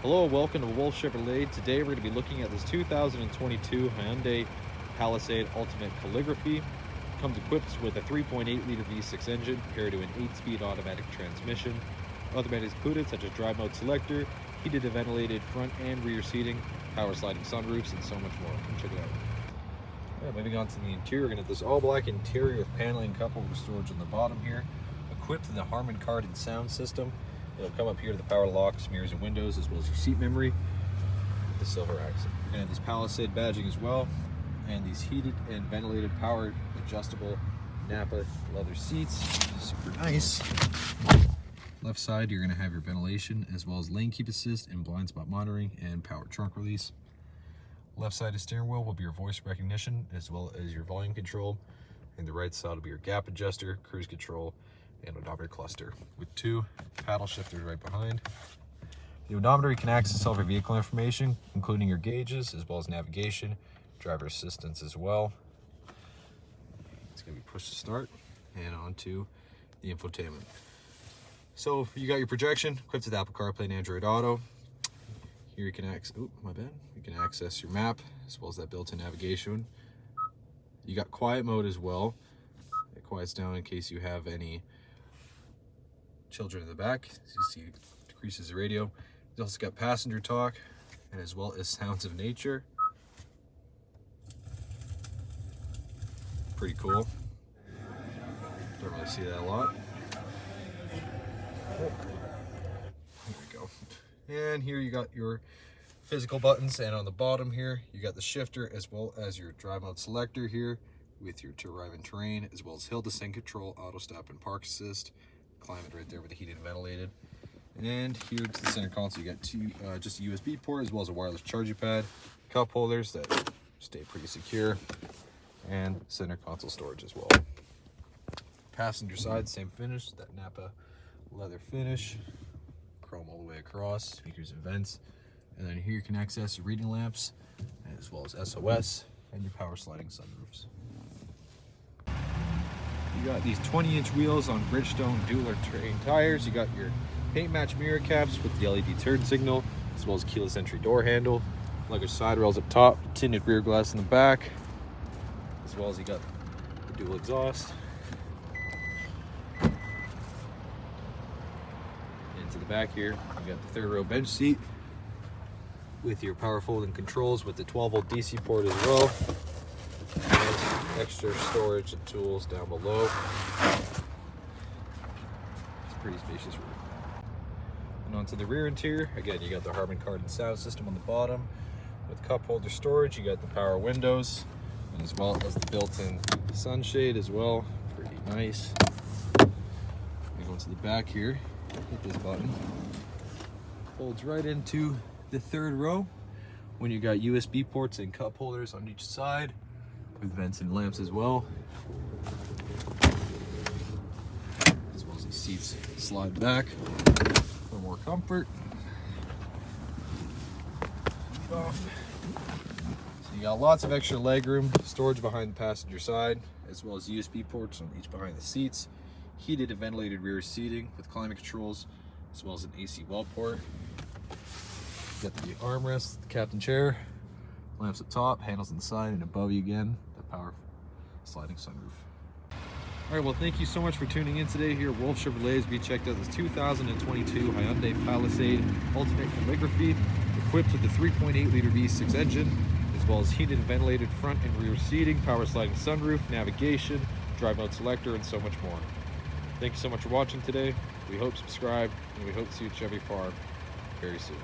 Hello, welcome to Wolfe Chevrolet. Today we're going to be looking at this 2022 Hyundai Palisade Ultimate Calligraphy. It comes equipped with a 3.8-liter V6 engine paired to an 8-speed automatic transmission. Other amenities included such as drive mode selector, heated and ventilated front and rear seating, power sliding sunroofs, and so much more. Come check it out. Moving on to the interior, we're going to have this all-black interior with paneling coupled with storage on the bottom here. Equipped with the Harmon Kardon sound system. It'll come up here to the power locks, mirrors, and windows, as well as your seat memory. The silver accent. You're gonna have this Palisade badging as well, and these heated and ventilated power adjustable Nappa leather seats. Super nice. Left side, you're gonna have your ventilation, as well as lane keep assist and blind spot monitoring and power trunk release. Left side of steering wheel will be your voice recognition, as well as your volume control. And the right side will be your gap adjuster, cruise control, and odometer cluster with 2 paddle shifters right behind. The odometer, you can access all of your vehicle information, including your gauges, as well as navigation, driver assistance as well. It's going to be push to start and onto the infotainment. So you got your projection equipped with Apple CarPlay and Android Auto. Here you can access, you can access your map as well as that built-in navigation. You got quiet mode as well. It quiets down in case you have any children in the back. As you see, it decreases the radio. It's also got passenger talk, and as well as sounds of nature. Pretty cool. Don't really see that a lot. There we go. And here you got your physical buttons, and on the bottom here you got the shifter as well as your drive mode selector here with your to arrive in terrain, as well as hill descent control, auto stop, and park assist. Climate right there with the heated and ventilated. And here to the center console, you got just a USB port as well as a wireless charging pad, cup holders that stay pretty secure, and center console storage as well. Passenger side, same finish, that Nappa leather finish, chrome all the way across, speakers and vents. And then here you can access your reading lamps as well as SOS and your power sliding sunroofs. You got these 20-inch wheels on Bridgestone dual terrain tires. You got your paint match mirror caps with the LED turn signal, as well as keyless entry door handle. Luggage side rails up top, tinted rear glass in the back, as well as you got the dual exhaust. Into the back here, you got the third row bench seat with your power folding controls with the 12-volt DC port as well. And extra storage and tools down below. It's a pretty spacious room. And onto the rear interior, again, you got the Harmon Kardon sound system on the bottom. With cup holder storage, you got the power windows, and as well as the built-in sunshade as well. Pretty nice. We go into the back here, hit this button. Folds right into the third row when you got USB ports and cup holders on each side, with vents and lamps as well. As well as these seats slide back for more comfort. Off. So you got lots of extra legroom, storage behind the passenger side, as well as USB ports on each behind the seats, heated and ventilated rear seating with climate controls, as well as an AC wall port. You got the armrest, the captain chair, lamps up top, handles on the side, and above you again, the power sliding sunroof. All right, well, thank you so much for tuning in today here at Wolfe Chevrolet as we checked out this 2022 Hyundai Palisade Ultimate Calligraphy, equipped with the 3.8-liter V6 engine, as well as heated and ventilated front and rear seating, power sliding sunroof, navigation, drive mode selector, and so much more. Thank you so much for watching today. We hope you subscribe, and we hope to see you at Chevy Farm very soon.